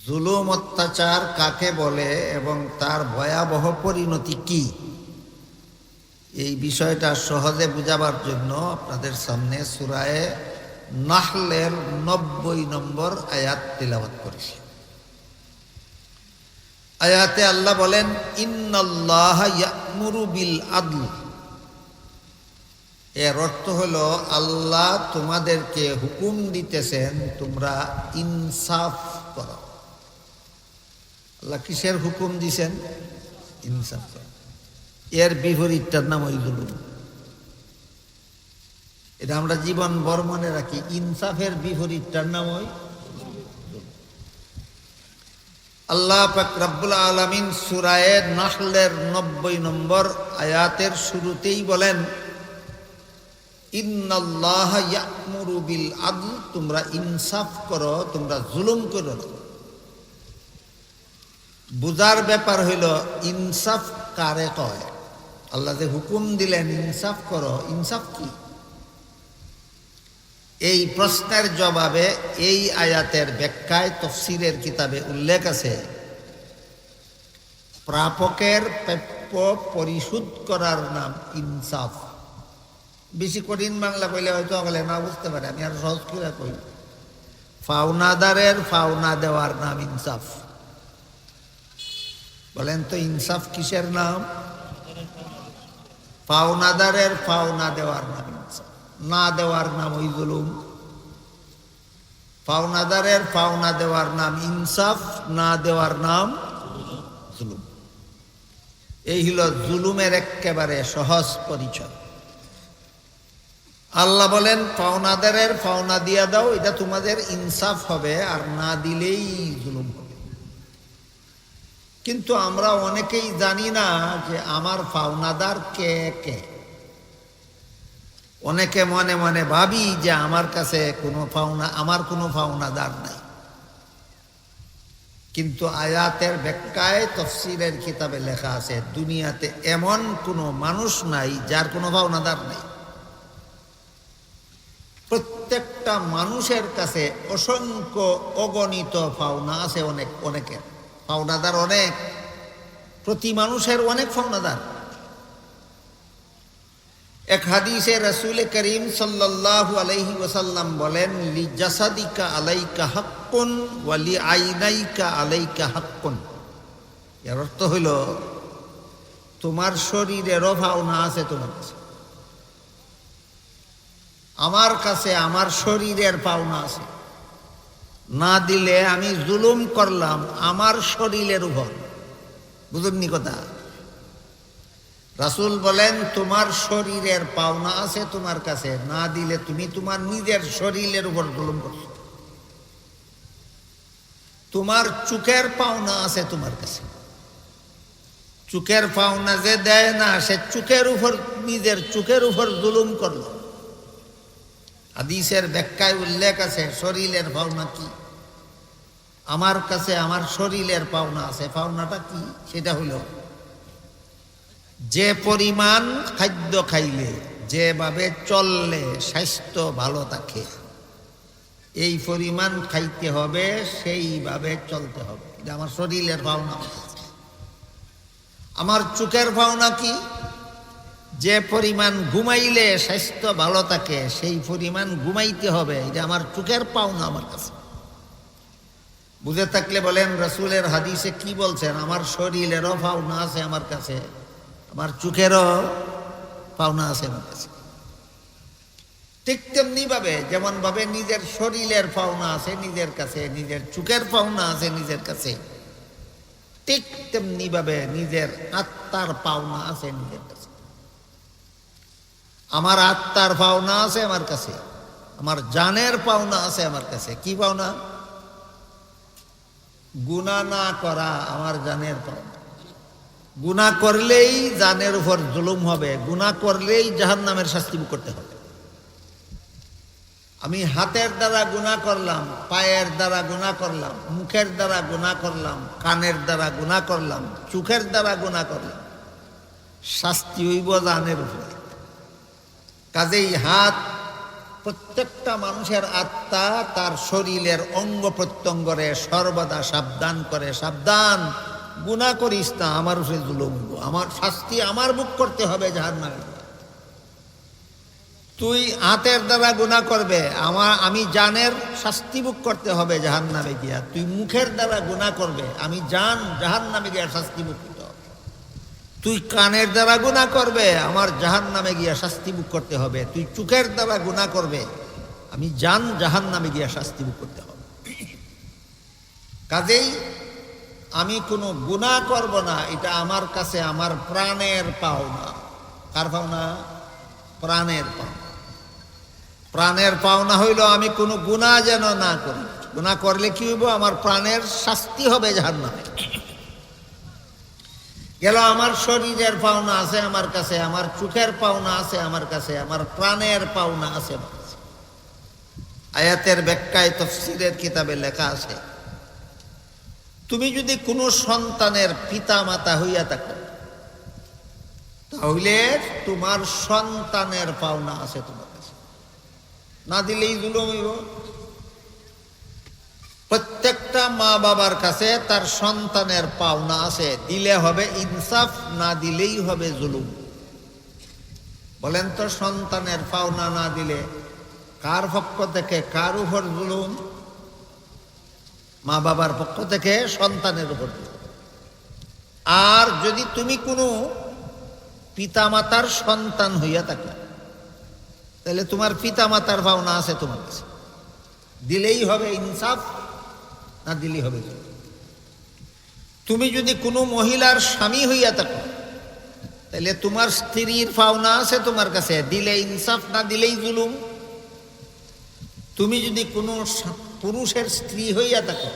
জুলুম অত্যাচার কাকে বলে এবং তার ভয়াবহ পরিণতি কি, এই বিষয়টা সহজে বুঝাবার জন্য আপনাদের সামনে সূরা নাহলের 90 নম্বর আয়াত তিলাওয়াত করেছি। আয়াতে আল্লাহ বলেন, ইন্নাল্লাহা ইয়া'মুরু বিল আদল। এর অর্থ হলো আল্লাহ তোমাদেরকে হুকুম দিতেছেন তোমরা ইনসাফ করো। আল্লাহ কিসের হুকুম দিছেন? ইনসাফ করো। এর বিপরীতটার নাম ওই জুলুম। এটা আমরা জীবন ভর মনে রাখি, ইনসাফের বিপরীতটার নাম ওই আল্লাহ পাক রব্বুল আলামিন সূরা নাহলের 90 নম্বর আয়াতের শুরুতেই বলেন, ইন্নাল্লাহা ইয়া'মুরু বিল আদল, তোমরা ইনসাফ করো, তোমরা জুলুম করো না। বুঝার ব্যাপার হইল ইনসাফ কারে কয়। আল্লাহ যে হুকুম দিলেন ইনসাফ করো, ইনসাফ কি? এই প্রশ্নের জবাবে এই আয়াতের ব্যাখ্যায় তাফসীরের কিতাবে উল্লেখ আছে, প্রাপকের প্রাপ্য পরিশোধ করার নাম ইনসাফ। বেশি কঠিন বাংলা কইলে হয়তো বলে না বুঝতে পারে, আমি আর সহজ করে কই। ফাওনাদারের ফাওনা দেওয়ার নাম ইনসাফ। বলেন তো ইনসাফ কিসের নাম? পাওনাদারের পাওনা দেওয়ার নাম ইনসাফ, না দেওয়ার নাম ওই জুলুম। পাওনাদারের পাওনা দেওয়ার নাম ইনসাফ, না দেওয়ার নাম জুলুম। এই হলো জুলুমের একেবারে সহজ পরিচয়। আল্লাহ বলেন পাওনাদারের পাওনা দিয়া দাও, এটা তোমাদের ইনসাফ হবে, আর না দিলেই জুলুম হবে। কিন্তু আমরা অনেকেই জানি না যে আমার পাওনাদার কে কে। অনেকে মনে মনে ভাবি যে আমার কাছে আমার কোনো পাওনাদার নাই। কিন্তু আয়াতের ব্যাখ্যায় তাফসীরের কিতাবে লেখা আছে, দুনিয়াতে এমন কোনো মানুষ নাই যার কোনো পাওনাদার নেই। প্রত্যেকটা মানুষের কাছে অসংখ্য অগণিত পাওনা আছে, অনেকের পাওনাদার অনেক। প্রতি মানুষের অনেক পাওনাদার। এক হাদিসে রাসূল করিম সাল্লাল্লাহু আলাইহি ওয়াসাল্লাম বলেন, লি জাসাদিকা আলাইকা হাক্কুন ওয়া লি আইনাইকা আলাইকা হাক্কুন। এর অর্থ হইল তোমার শরীরেরও পাওনা আছে তোমার কাছে, আমার কাছে আমার শরীরের পাওনা আছে। না দিলে আমি জুলুম করলাম আমার শরীরের উপর। বুঝুননি কথা? রাসূল বলেন তোমার শরীরের পাওনা আছে তোমার কাছে, না দিলে তুমি তোমার নিজের শরীরের উপর জুলুম করছো। তোমার চোখের পাওনা আছে তোমার কাছে, চোখের পাওনা যে দেয় না সে চোখের উপর, নিজের চোখের উপর জুলুম করলো। হাদিসের ব্যাখ্যায় উল্লেখ আছে শরীরের পাওনা কি। আমার কাছে আমার শরীরের পাওনা আছে। পাওনাটা কি? সেটা হলো যে পরিমাণ খাদ্য খাইলে, যেভাবে চললে স্বাস্থ্য ভালো থাকে, এই পরিমাণ খাইতে হবে, সেইভাবে চলতে হবে। এটা আমার শরীরের পাওনা। আমার চোখের পাওনা কি? যে পরিমাণ ঘুমাইলে স্বাস্থ্য ভালো থাকে সেই পরিমাণ ঘুমাইতে হবে। এটা আমার চোখের পাওনা আমার কাছে। বুঝে থাকলে বলেন রাসূলের হাদিসে কি বলছেন? আমার শরীরেরও পাওনা আছে আমার কাছে, আমার চোখেরও পাওনা আছে আমার কাছে। ঠিক তেমনি ভাবে, যেমন ভাবে নিজের শরীরের পাওনা আছে নিজের কাছে, নিজের চোখের পাওনা আছে নিজের কাছে, ঠিক তেমনি ভাবে নিজের আত্মার পাওনা আছে নিজের কাছে। আমার আত্মার পাওনা আছে আমার কাছে, আমার জানের পাওনা আছে আমার কাছে। কি পাওনা? গুনাহ না করা আমার জানের পাওনা। গুনাহ করলেই জানের উপর জুলুম হবে, গুনাহ করলেই জাহান্নামের শাস্তি ভোগ করতে হবে। আমি হাতের দ্বারা গুনাহ করলাম, পায়ের দ্বারা গুনাহ করলাম, মুখের দ্বারা গুনাহ করলাম, কানের দ্বারা গুনাহ করলাম, চোখের দ্বারা গুনাহ করলাম, শাস্তি হইব জানের উপরে। কাজেই হাত প্রত্যেকটা মানুষের আত্মা তার শরীরের অঙ্গ প্রত্যঙ্গরে সর্বদা সাবধান করে, সাবধান, গুনাহ করিস না, আমার উপরে জুলুম, আমার শাস্তি আমার ভোগ করতে হবে জাহান্নামে। তুই হাতের দ্বারা গুনাহ করবে, আমি জানের শাস্তি ভোগ করতে হবে জাহান্নামে গিয়া। তুই মুখের দ্বারা গুনাহ করবে, আমি জান জাহান্নামে গিয়া শাস্তি ভোগ করতে হবে। তুই কানের দ্বারা গুনাহ করবে, আমার জাহান্নামে গিয়া শাস্তি ভোগ করতে হবে। তুই চোখের দ্বারা গুনাহ করবে, আমি জান জাহান্নামে গিয়া শাস্তি ভোগ করতে হবে। কাজেই আমি কোনো গুনাহ করব না, এটা আমার কাছে আমার প্রাণের পাওনা। কার পাওনা? প্রাণের পাওনা। প্রাণের পাওনা হইল আমি কোনো গুনাহ যেন না করি। গুনাহ করলে কি হইব? আমার প্রাণের শাস্তি হবে জাহান্নামে। গেল আমার শরীরের পাওনা আছে আমার কাছে, আমার চোখের পাওনা আছে আমার কাছে, আমার প্রাণের পাওনা আছে আমার কাছে। আয়াতের ব্যাখ্যায় তাফসীরের কিতাবে লেখা আছে, তুমি যদি কোনো সন্তানের পিতা মাতা হইয়া থাকো, তাহলে তোমার সন্তানের পাওনা আছে তোমার কাছে, না দিলেই জুলুম হইব। প্রত্যেকটা মা বাবার কাছে তার সন্তানের পাওনা আছে, দিলে হবে ইনসাফ, না দিলেই হবে জুলুম। বলেন তো, সন্তানের পাওনা না দিলে কার পক্ষ থেকে কার উপর জুলুম? মা বাবার পক্ষ থেকে সন্তানের উপর। আর যদি তুমি কোনো পিতামাতার সন্তান হইয়া থাকো, তাহলে তোমার পিতামাতার পাওনা আছে তোমার কাছে, দিলেই হবে ইনসাফ, না দিলেই হবে জুলুম। তুমি যদি কোনো মহিলার স্বামী হইয়া থাকো, তাহলে তোমার স্ত্রীর পাওনা আছে তোমার কাছে, দিলে ইনসাফ, না দিলেই জুলুম। তুমি যদি কোনো পুরুষের স্ত্রী হইয়া থাকো,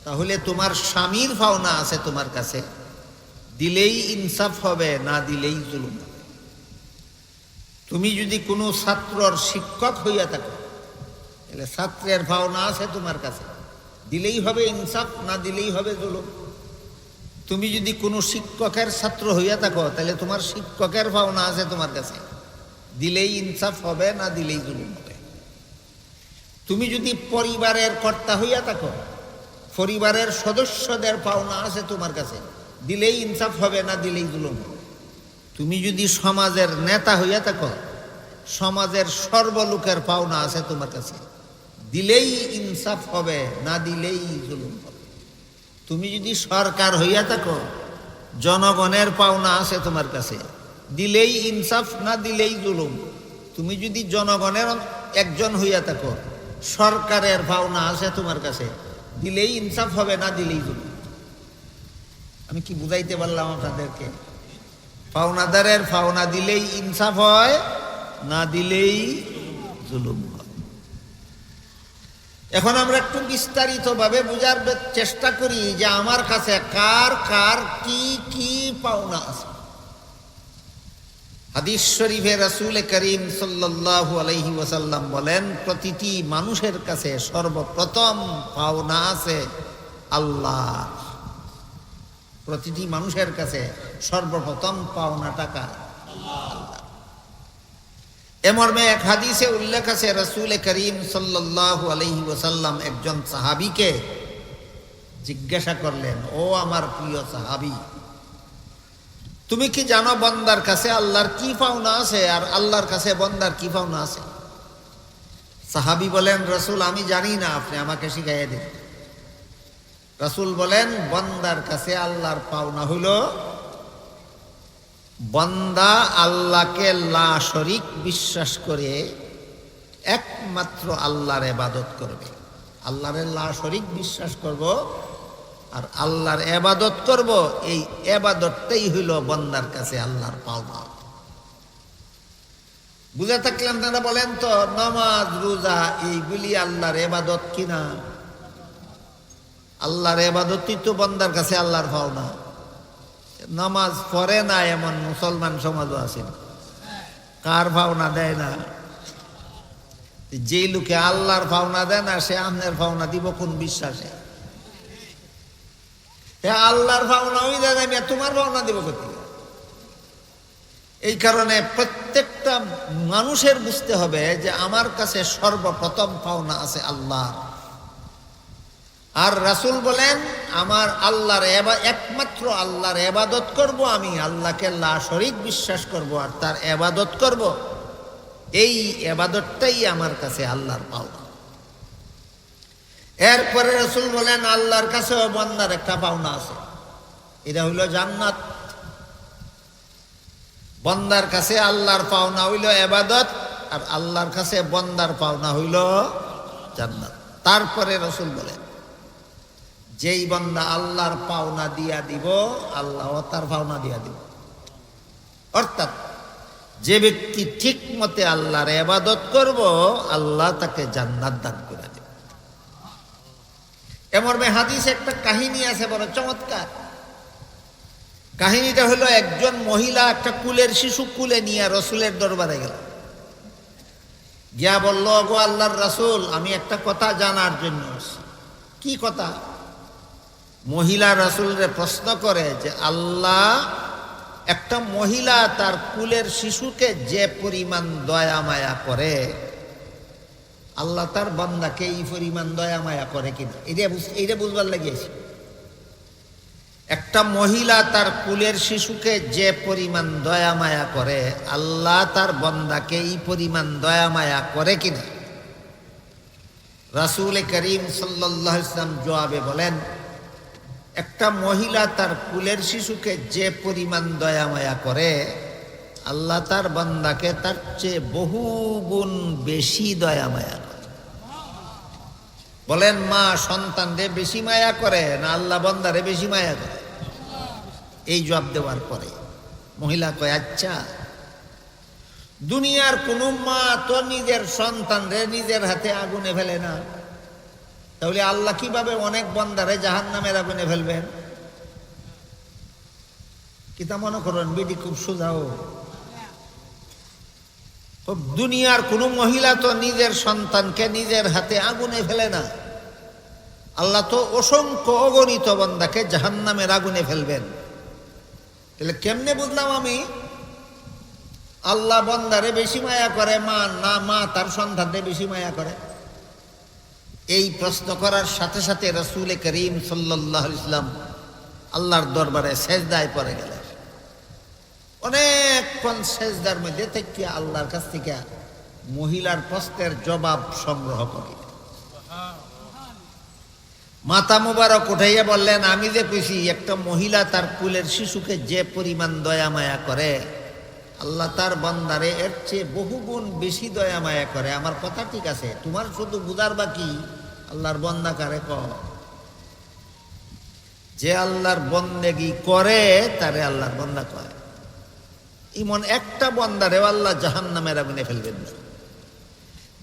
তাহলে তোমার স্বামীর পাওনা আছে তোমার কাছে, দিলেই ইনসাফ হবে, না দিলেই জুলুম হবে। তুমি যদি কোনো ছাত্রর শিক্ষক হইয়া থাকো, তাহলে ছাত্রের পাওনা আছে তোমার কাছে, দিলেই হবে ইনসাফ, না দিলেই হবে জুলুম। তুমি যদি কোনো শিক্ষকের ছাত্র হইয়া থাকো, তাহলে তোমার শিক্ষকের পাওনা আছে তোমার কাছে, দিলেই ইনসাফ হবে, না দিলেই জুলুম হবে। তুমি যদি পরিবারের কর্তা হইয়া থাকো, পরিবারের সদস্যদের পাওনা আছে তোমার কাছে, দিলেই ইনসাফ হবে, না দিলেই জুলুম হবে। তুমি যদি সমাজের নেতা হইয়া থাকো, সমাজের সর্বলোকের পাওনা আছে তোমার কাছে, দিলেই ইনসাফ হবে, না দিলেই জুলুম হবে। তুমি যদি সরকার হইয়া থাকো, জনগণের পাওনা আছে তোমার কাছে, দিলেই ইনসাফ, না দিলেই জুলুম। তুমি যদি জনগণের একজন হইয়া থাকো, সরকারের পাওনা আছে তোমার কাছে, দিলেই ইনসাফ হবে, না দিলেই জুলুম। আমি কি বুঝাইতে পারলাম আপনাদেরকে? পাওনাদারের পাওনা দিলেই ইনসাফ হয়, না দিলেই জুলুম হয়। এখন আমরা একটু বিস্তারিতভাবে বুঝার চেষ্টা করি যে আমার কাছে কার কার কি কি পাওনা আছে। হাদিস শরীফে রাসূল করিম সাল্লাল্লাহু আলাইহি ওয়াসাল্লাম বলেন, প্রতিটি মানুষের কাছে সর্বপ্রথম পাওনা আছে আল্লাহ। প্রতিটি মানুষের কাছে সর্বপ্রথম পাওনা টাকা আল্লাহ। এ মর্মে এক হাদিসে উল্লেখ আছে, রাসূল করিম সাল্লাল্লাহু আলাইহি ওয়াসাল্লাম একজন সাহাবীকে জিজ্ঞাসা করলেন, ও আমার প্রিয় সাহাবী, তুমি কি জানো বান্দার কাছে আল্লাহর কি পাওনা আছে, আর আল্লাহর কাছে বান্দার কি পাওনা আছে? সাহাবী বলেন, রাসূল আমি জানি না, আপনি আমাকে শিখাইয়া দিন। রাসূল বলেন, বান্দার কাছে আল্লাহর পাওনা হইল, বান্দা আল্লাহকে লা শরীক বিশ্বাস করে একমাত্র আল্লাহর ইবাদত করবে। আল্লাহরে লা শরীক বিশ্বাস করব আর আল্লাহর ইবাদত করব, এই ইবাদতটাই হইল বান্দার কাছে আল্লাহর পাওনা। বুঝে থাকলে আপনারা বলেন তো, নামাজ রোজা এইগুলি আল্লাহর ইবাদত কিনা? আল্লাহর ইবাদতই তো বান্দার কাছে আল্লাহর পাওনা। নামাজ পড়ে না এমন মুসলমান সমাজও আছে, কার পাওনা দেয় না? যে লোকে আল্লাহর পাওনা দেয় না, সে আপনার পাওনা দিব কোন বিশ্বাসে? আল্লাহর পাওনা ওই দেয়, তোমার পাওনা দিব কোথায়? এই কারণে প্রত্যেক প্রত্যেকটা মানুষের বুঝতে হবে যে আমার কাছে সর্বপ্রথম পাওনা আছে আল্লাহ। আর রাসূল বলেন আমার আল্লাহর একমাত্র আল্লাহর ইবাদত করব, আমি আল্লাহকে লা শরীক বিশ্বাস করব আর তার ইবাদত করব। এই ইবাদতটাই আমার কাছে আল্লাহর পাওনা। এরপরে রাসূল বলেন আল্লাহর কাছেও বান্দার একটা পাওনা আছে, এটা হইল জান্নাত। বান্দার কাছে আল্লাহর পাওনা হইল ইবাদত, আর আল্লাহর কাছে বান্দার পাওনা হইল জান্নাত। তারপরে রাসূল বলেন যেই বান্দা আল্লাহর পাওনা দিয়া দিব, আল্লাহ তার পাওনা দিয়া দিব। অর্থাৎ যে ব্যক্তি ঠিক মতে আল্লাহর ইবাদত করব, আল্লাহ তাকে জান্নাত দান করে দেবে। এমন হাদিস একটা কাহিনী আছে বড় চমৎকার। কাহিনীটা হলো একজন মহিলা একটা কুলের শিশু কুলে নিয়ে রাসূলের দরবারে গেল, গিয়া বলল, গো আল্লাহর রাসূল, আমি একটা কথা জানার জন্য আসছি। কি কথা? মহিলা রাসূলরে প্রশ্ন করে যে আল্লাহ একটা মহিলা তার কুলের শিশুকে যে পরিমাণ দয়া মায়া করে, আল্লাহ তার বান্দাকে এই পরিমাণ দয়া মায়া করে কিনা, এইটা বুঝবার লাগিয়েছি। একটা মহিলা তার কুলের শিশুকে যে পরিমাণ দয়া মায়া করে, আল্লাহ তার বান্দাকে এই পরিমাণ দয়া মায়া করে কিনা। রাসূল করিম সাল্লাল্লাহু আলাইহি ওয়াসাল্লাম জবাবে বলেন, একটা মহিলা তার কুলের শিশুকে যে পরিমাণ দয়া মায়া করে, আল্লাহ তার বান্দাকে তার চেয়ে বহু গুণ বেশি দয়া মায়া করে। বলেন মা সন্তানরে বেশি মায়া করে না আল্লাহ বান্দারে বেশি মায়া করে? এই জবাব দেওয়ার পরে মহিলা কয়, আচ্ছা, দুনিয়ার কোন মা তো নিজের সন্তানরে নিজের হাতে আগুনে ফেলে না, তাহলে আল্লাহ কিভাবে অনেক বান্দারে জাহান্নামের আগুনে ফেলবেন? কিতা মনে করেন বিডি খুব সোজাও? দুনিয়ার কোন মহিলা তো নিজের সন্তানকে নিজের হাতে আগুনে ফেলে না, আল্লাহ তো অসংখ্য অগণিত বান্দাকে জাহান্নামের আগুনে ফেলবেন। তাহলে কেমনে বুঝলাম আমি আল্লাহ বান্দারে বেশি মায়া করে মা না মা তার সন্তানরে বেশি মায়া করে? এই প্রশ্ন করার সাথে সাথে রাসূল করিম সাল্লাল্লাহু আলাইহি ওয়াসাল্লাম আল্লাহর দরবারে সেজদায় পড়ে গেলেন। অনেকক্ষণ সেজদার মধ্যে থেকে আল্লাহর কাছ থেকে মহিলার প্রশ্নের জবাব সংগ্রহ করি। মাথা মুবারক উঠাইয়া বললেন, আমি যে কইছি একটা মহিলা তার কুলের শিশুকে যে পরিমাণ দয়া মায়া করে, আল্লাহ তার বান্দারে এর চেয়ে বহুগুণ বেশি দয়া মায়া করে। আমার কথা ঠিক আছে, তোমার শুধু বুঝার বাকি আল্লাহর বান্দা কারে কয়। যে আল্লাহর বন্দেগী করে তারে আল্লাহর বান্দা কয়। এমন একটা বান্দারে আল্লাহ জাহান্নামের আগুনে ফেলবেন না।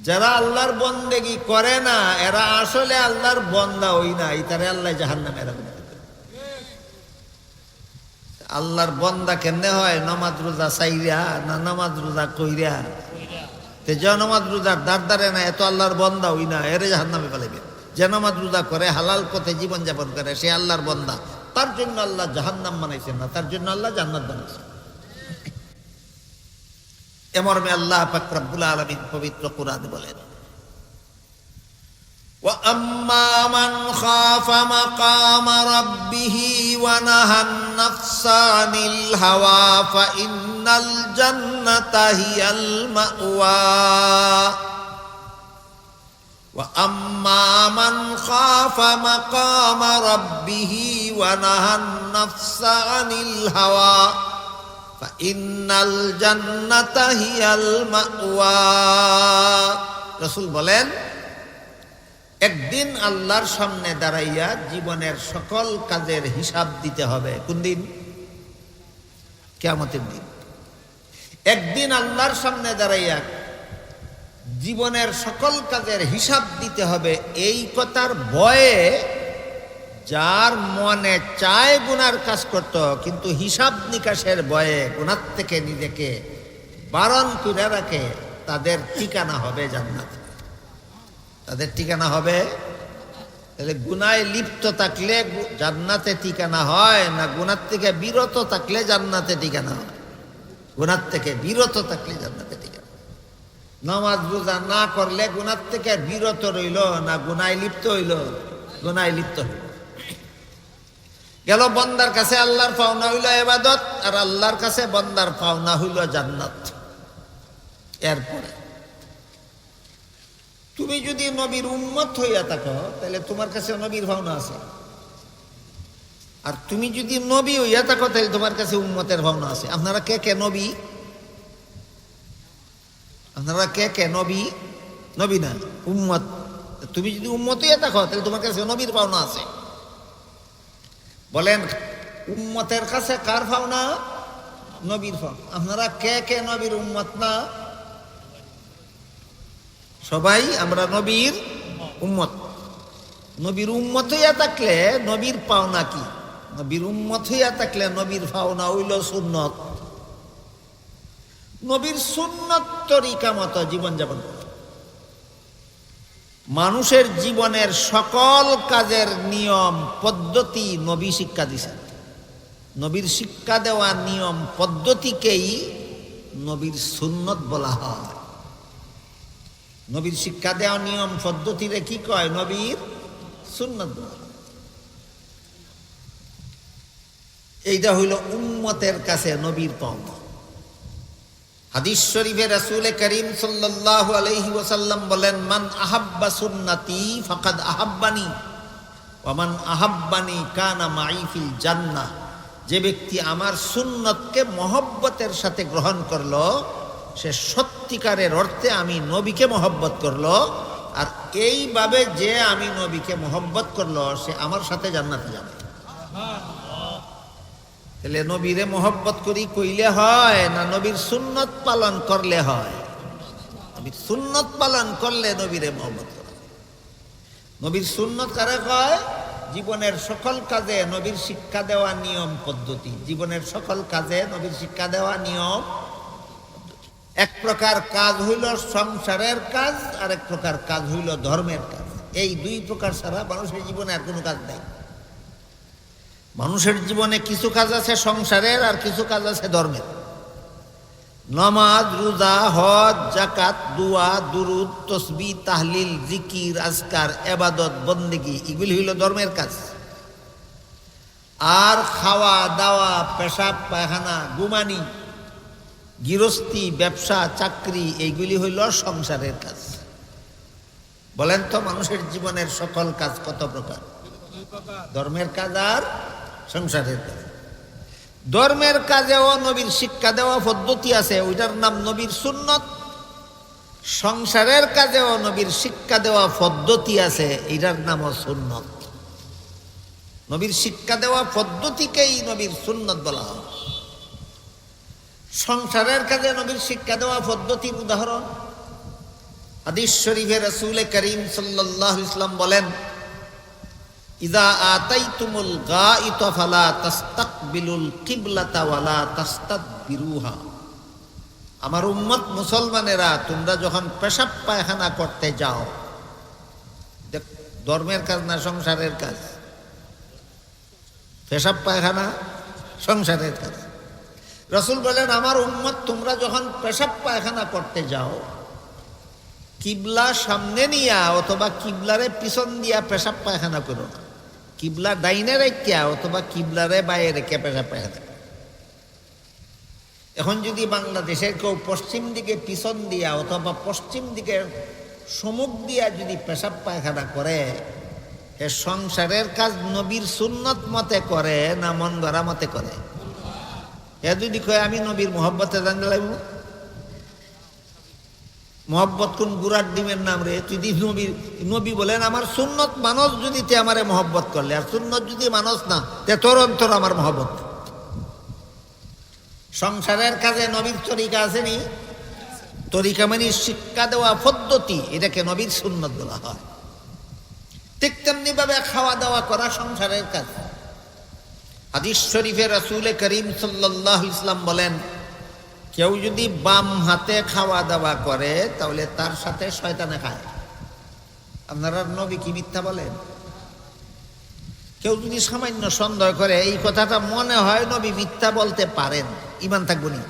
যারা আল্লাহর বন্দেগী করে না, এরা আসলে আল্লাহর বান্দা হই নাই, তারে আল্লাহ জাহান্নামের আগুনে ফেলবেন। আল্লাহর বান্দা কেমনে হয়? নামাজ রোজা চাইরা না নামাজ রোজা কইরা? তে যে নামাজ রোজার দাঁড় না, এত আল্লাহর বান্দা হই না, এরে জাহান্নামে ফেলবে। যে নামাজ রোজা করে হালাল পথে জীবন যাপন করে, সে আল্লাহর বান্দা। তার জন্য আল্লাহ জাহান্নাম বানাইছেন না, তার জন্য আল্লাহ জান্নাত বানাইছেন। এমর্মে আল্লাহ পাক রব্বুল আলামিন পবিত্র কোরআনে বলেন, ওয়া আম্মা মান খাফা মাকামা রাব্বিহি ওয়া নাহান নাফসা আনিল হাওয়া ফা ইন্নাল জান্নাতা হিয়াল মাওয়া। ওয়া আম্মা মান খাফা মাকামা রাব্বিহি ওয়া নাহান নাফসা আনিল হাওয়া ইন্নাল জান্নাতা হিয়াল মাওয়া। রাসূল বলেন, একদিন আল্লাহর সামনে দাঁড়াইয়া জীবনের সকল কাজের হিসাব দিতে হবে। কোন দিন? কিয়ামতের দিন। একদিন আল্লাহর সামনে দাঁড়াইয়া জীবনের সকল কাজের হিসাব দিতে হবে, এই কথার ভয়ে যার মনে চায় গুনার কাজ করত, কিন্তু হিসাব নিকাশের ভয়ে গুনার থেকে নিজেকে বারণ করে রাখে, তাদের ঠিকানা হবে জান্নাত। তাদের ঠিকানা হবে। তাহলে গুনায় লিপ্ত থাকলে জান্নাতে ঠিকানা হয় না গুনার থেকে বিরত থাকলে জান্নাতে ঠিকানা হয়? গুনাহ থেকে বিরত থাকলে জান্নাতে টিকে। নামাজ রোজা না করলে গুনাহ থেকে বিরত রইল না গুনায় লিপ্ত হইল? গুনায় লিপ্ত হইল। গেল বন্দার কাছে আল্লাহর পাওনা হইল ইবাদত, আর আল্লাহর কাছে বন্দার পাওনা হইল জান্নাত। এরপরে তুমি যদি নবীর উম্মত হইয়া থাকো তাহলে তোমার কাছে নবীর পাওনা আছে, আর তুমি যদি নবী হইয়া থাকো তাহলে তোমার কাছে উম্মতের ভাবনা আছে। আপনারা কে কে নবী? আপনারা কে কে নবী? নবী না, উম্মত। তুমি যদি উম্মত হইয়া থাকো তাহলে তোমার কাছে নবীর পাওনা আছে। বলেন উম্মতের কাছে কার পাওনা? নবীর পাওনা। আপনারা কে কে নবীর উম্মত না? সবাই আমরা নবীর উম্মত। নবীর উম্মত হইয়া থাকলে নবীর পাওনা কি? নবীর উম্মত হইয়া থাকলে নবীর পাওনা হইল সুন্নত। নবীর সুন্নত তরিকা মতো জীবনযাপন। মানুষের জীবনের সকল কাজের নিয়ম পদ্ধতি নবী শিক্ষা দিয়েছেন। নবীর শিক্ষা দেওয়া নিয়ম পদ্ধতিকেই নবীর সুন্নত বলা হয়। নবীর শিক্ষা দেওয়া নিয়ম পদ্ধতিরে কি কয়? নবীর সুন্নত বলা হয়। এইটা হইল উম্মতের কাছে নবীর পাওনা। হাদিস শরীফে রাসূল করিম সাল্লাল্লাহু আলাইহি ওয়াসাল্লাম বলেন, মান আহাব্বা সুন্নতি ফাকাদ আহাব্বানি ওয়া মান আহাব্বানি কানা মাই ফিল জান্নাহ। যে ব্যক্তি আমার সুন্নতকে মহব্বতের সাথে গ্রহণ করলো সে সত্যিকারের অর্থে আমি নবীকে মহব্বত করলো, আর এইভাবে যে আমি নবীকে মহব্বত করলো সে আমার সাথে জান্নাতে যাবে। তাহলে নবীরে মহব্বত করি কইলে হয় না নবীর সুন্নত পালন করলে হয়? নবীর সুন্নত পালন করলে নবীরে মহব্বত করা। নবীর সুন্নত কারে কয়? জীবনের সকল কাজে নবীর শিক্ষা দেওয়া নিয়ম পদ্ধতি। জীবনের সকল কাজে নবীর শিক্ষা দেওয়া নিয়ম। এক প্রকার কাজ হইল সংসারের কাজ, আর এক প্রকার কাজ হইল ধর্মের কাজ। এই দুই প্রকার ছাড়া মানুষের জীবনে আর কোনো কাজ নেই। মানুষের জীবনে কিছু কাজ আছে সংসারের, আর কিছু কাজ আছে ধর্মের। নামাজ, রোজা, হজ, যাকাত, দোয়া, দুরুদ, তসবিহ, তাহলিল, জিকির, আজকার, ইবাদত, বন্দেগী এগুলি হইল ধর্মের কাজ। আর খাওয়া দাওয়া, পেশাব পায়খানা, ঘুমানি, গৃহস্থী, ব্যবসা, চাকরি এইগুলি হইল সংসারের কাজ। বলেন তো মানুষের জীবনের সকল কাজ কত প্রকার? ধর্মের কাজ আর সংসারের কাজ। ধর্মের কাজেও নবীর শিক্ষা দেওয়া পদ্ধতি আছে, ওইটার নাম নবীর সুন্নত। সংসারের কাজেও নবীর শিক্ষা দেওয়া পদ্ধতি আছে, এটার নামও সুন্নত। নবীর শিক্ষা দেওয়া পদ্ধতিকেই নবীর সুন্নত বলা হয়। সংসারের কাজে নবীর শিক্ষা দেওয়া পদ্ধতির উদাহরণ হাদিস শরীফে রাসূল করিম সাল্লাল্লাহু আলাইহি ওয়াসাল্লাম বলেন, ইযা আতাইতুমুল গায়িত ফালা তাস্তাকবিলুল কিবলাতা ওয়ালা তাস্তাদবিরুহা। আমার উম্মত মুসলমানেরা, তোমরা যখন পেশাব পায়খানা করতে যাও, ধর্মের কাজ না সংসারের কাজ? পেশাব পায়খানা সংসারের কাজ। রাসূল বলেন, আমার উম্মত তোমরা যখন পেশাব পায়খানা করতে যাও, কিবলা সামনে নিয়া অথবা কিবলারে পিছন দিয়া পেশাব পায়খানা করো না। কিবলা ডাইনে রেখা অথবা কিবলারে বাইরে রেখে পেশাব পায়খানা। এখন যদি বাংলাদেশের কেউ পশ্চিম দিকে পিছন দিয়া অথবা পশ্চিম দিকে সম্মুখ দিয়া যদি পেশাব পায়খানা করে, এ সংসারের কাজ নবীর সুন্নত মতে করে না মন গড়া মতে করে? এ যদি কয় আমি নবীর মোহব্বতে জানতে লাগব, মোহব্বত কোন গুড়ার ডিমের নাম রে? যদি নবী বলেন আমার সুন্নত মানুষ যদি তে আমারে মোহব্বত করলে, আর সুন্নত যদি মানুষ না তে তোর অন্তর আমার মোহব্বত। সংসারের কাজে নবীর তরিকা আসেনি? তরিকা মানে শিক্ষা দেওয়া পদ্ধতি, এটাকে নবীর সুন্নত বলা হয়। ঠিক তেমনি ভাবে খাওয়া দাওয়া করা সংসারের কাজ। হাদিস শরীফে রাসূল করিম সাল্লাল্লাহু আলাইহি ওয়াসাল্লাম বলেন, কেউ যদি বাম হাতে খাওয়া দাওয়া করে তাহলে তার সাথে শয়তানে খায়। আপনারা নবী কি মিথ্যা বলেন? কেউ যদি সামান্য সন্দেহ করে এই কথাটা মনে হয় নবী মিথ্যা বলতে পারেন, ঈমান থাকবো নি?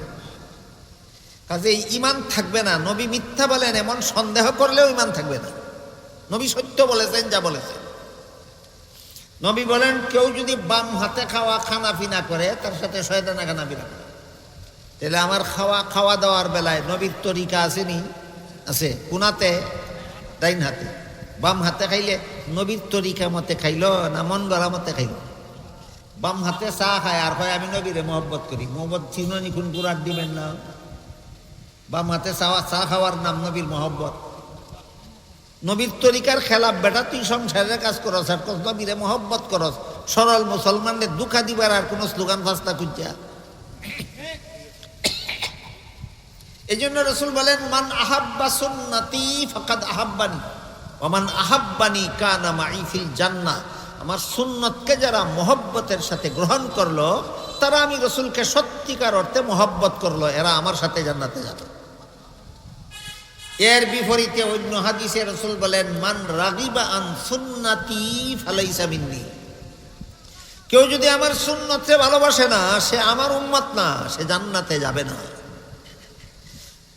কাজেই ঈমান থাকবে না। নবী মিথ্যা বলেন এমন সন্দেহ করলেও ঈমান থাকবে না। নবী সত্য বলেছেন যা বলেছেন। নবী বলেন কেউ যদি বাম হাতে খাওয়া খানাপিনা করে তার সাথে শয়তানা খানাপিনা করে। তাহলে আমার খাওয়া দাওয়ার বেলায় নবীর তরিকা আসেনি? আছে। কোনাতে? ডাইন হাতে। বাম হাতে খাইলে নবীর তরিকা মতে খাইল না মন গড়া মতে খাইল? বাম হাতে চা খায় আর হয় আমি নবীরে মহব্বত করি। মহব্বত চিনি কোন গুড়ার দিবেন না। বাম হাতে চা খাওয়ার নাম নবীর মহব্বত। নবীর তরিকার খেলাফ বেটা, তুই সংসারের কাজ করস আর নবীরে মহব্বত করস। সরল মুসলমানদের দুঃখা দিবার আর কোন স্লোগান ফাস্তা খুঁজা। এই জন্য রাসূল বলেন মান আহাব্বা সুন্নতি ফাকাদ আহাব্বানি ওয়া মান আহাব্বানি কানা মাই ফিল জান্নাহ। আমার সুন্নতকে যারা মহব্বতের সাথে গ্রহণ করলো তারা আমি রাসূলকে সত্যিকার অর্থে মহব্বত করলো, এরা আমার সাথে জান্নাতে যাবে। এর বিপরীতে অন্য হাদিসে রাসূল বলেন মান রাগিবা আন সুন্নতি ফালাইসা মিন্নি। কেউ যদি আমার সুন্নতকে ভালোবাসে না সে আমার উম্মত না, সে জান্নাতে যাবে না।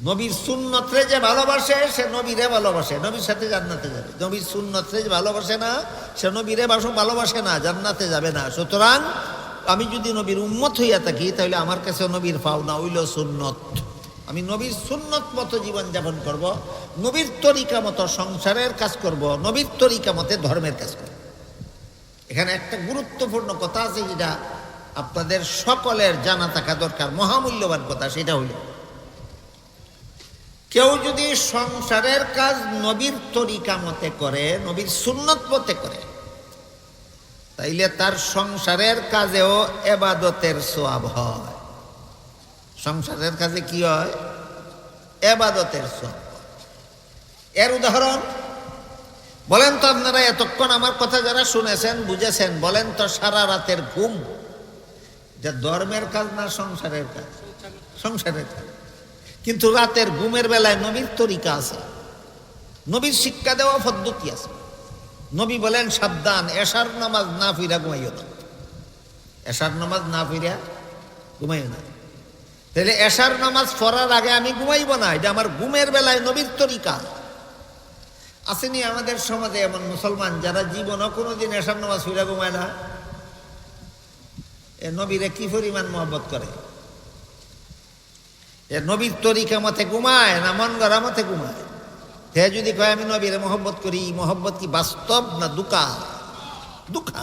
নবীর সুন্নতরে যে ভালোবাসে সে নবীরে ভালোবাসে, নবীর সাথে জান্নাতে যাবে। নবীর সুন্নতরে যে ভালোবাসে না সে নবীরে ভালোবাসে না, জান্নাতে যাবে না। সুতরাং আমি যদি নবীর উম্মত হইয়া থাকি তাহলে আমার কাছে নবীর পাওনা হইল সুন্নত। আমি নবীর সুন্নত মতো জীবনযাপন করব, নবীর তরিকা মতো সংসারের কাজ করব, নবীর তরিকা মতে ধর্মের কাজ করব। এখানে একটা গুরুত্বপূর্ণ কথা আছে যেটা আপনাদের সকলের জানা থাকা দরকার, মহামূল্যবান কথা। সেটা হইল কেউ যদি সংসারের কাজ নবীর তরিকা মতে করে, নবীর সুন্নত মতে করে, তাইলে তার সংসারের কাজেও ইবাদতের সওয়াব হয়। সংসারের কাজে কি হয়? ইবাদতের সওয়াব। এর উদাহরণ বলেন তো আপনারা, এতক্ষণ আমার কথা যারা শুনেছেন বুঝেছেন, বলেন তো সারা রাতের ঘুম যে ধর্মের কাজ না সংসারের কাজ? সংসারের কাজ। কিন্তু রাতের ঘুমের বেলায় নবীর তরিকা আছে, নবীর শিক্ষা দেওয়া পদ্ধতি আছে। নবী বলেন সাবধান, এশার নামাজ না ফিরা ঘুমাইও না। এশার নামাজ না ফিরা ঘুমাইও না। তাহলে এশার নামাজ পড়ার আগে আমি ঘুমাইব না, এটা আমার ঘুমের বেলায় নবীর তরিকা। আসেনি আমাদের সমাজে এমন মুসলমান যারা জীবনও কোনোদিন এশার নামাজ ফিরা ঘুমায় না? এ নবীরে কি পরিমাণ মহব্বত করে! এ নবীর তরিকা মতে ঘুমায় না মন গড়া মতে ঘুমায়? সে যদি কয় আমি নবীরে মহব্বত করি, মহব্বত কি বাস্তব না দুকা? দুকা।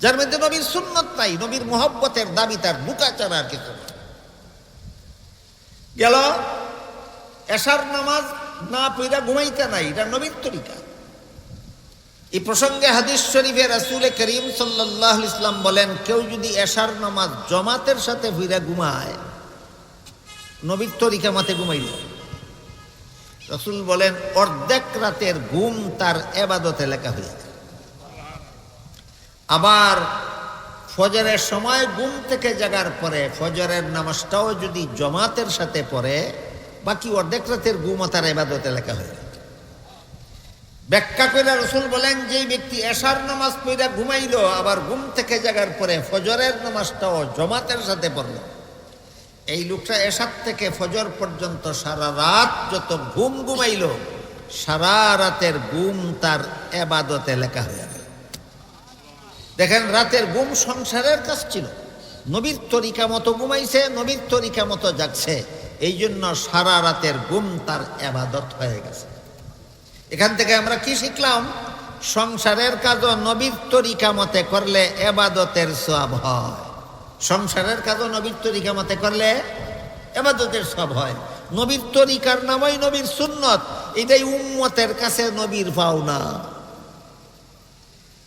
যার মধ্যে নবীর সুন্নত নাই, নবীর মহব্বতের দাবি তার দুকা ছাড়া আর কিছু না। গেল এশার নামাজ না পড়া ঘুমাইতে নাই, এটা নবীর তরিকা। এই প্রসঙ্গে হাদিস শরীফে রাসূল করিম সাল্লাল্লাহু আলাইহি ওয়াসাল্লাম বলেন কেউ যদি এশার নামাজ জামাতের সাথে পড়া ঘুমায়, নবীর তরিকা মতে ঘুমাইল, রাসূল বলেন অর্ধেক রাতের ঘুম তার ইবাদতে লেখা হয়ে যায়। আবার ফজরের সময় ঘুম থেকে জাগার পরে ফজরের নামাজটাও যদি জামাতের সাথে পড়ে, বাকি অর্ধেক রাতের ঘুমও তার ইবাদতে লেখা হয়ে যায়। ব্যাখ্যা করে রাসূল বলেন যে ব্যক্তি এশার নামাজ পড়া ঘুমাইল আবার ঘুম থেকে জাগার পরে ফজরের নামাজটাও জামাতের সাথে পড়ল, এই লোকটা এশার থেকে ফজর পর্যন্ত সারা রাত যত ঘুম ঘুমাইল সারা রাতের ঘুম তার ইবাদতে লেখা হয়ে গেল। দেখেন রাতের ঘুম সংসারের কাজ ছিল, নবীর তরিকা মতো ঘুমাইছে, নবীর তরিকা মতো জাগছে, এই জন্য সারা রাতের ঘুম তার ইবাদত হয়ে গেছে। এখান থেকে আমরা কি শিখলাম? সংসারের কাজও নবীর তরিকা মতে করলে ইবাদতের সওয়াব হয়। সংসারের কাজও নবীর তরিকা মতে করলে ইবাদতের সওয়াব হয়। নবীর তরিকার নামই নবীর সুন্নত, এটাই উম্মতের কাছে নবীর পাওনা।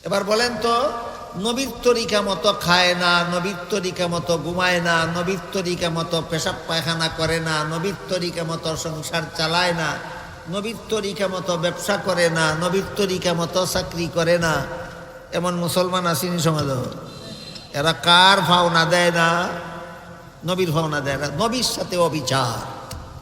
এবার বলেন তো, নবীর তরিকা মতো খায় না, নবীর তরিকা মতো ঘুমায় না, নবীর তরিকা মতো পেশাব পায়খানা করে না, নবীর তরিকা মতো সংসার চালায় না, নবীর তরিকা মতো ব্যবসা করে না, নবীর তরিকা মতো চাকরি করে না, এমন মুসলমান আসেনি সমাজে? এরা কার ভাওনা দেয় না? নবীর ভাওনা দেয় না। নবীর সাথে অবিচার।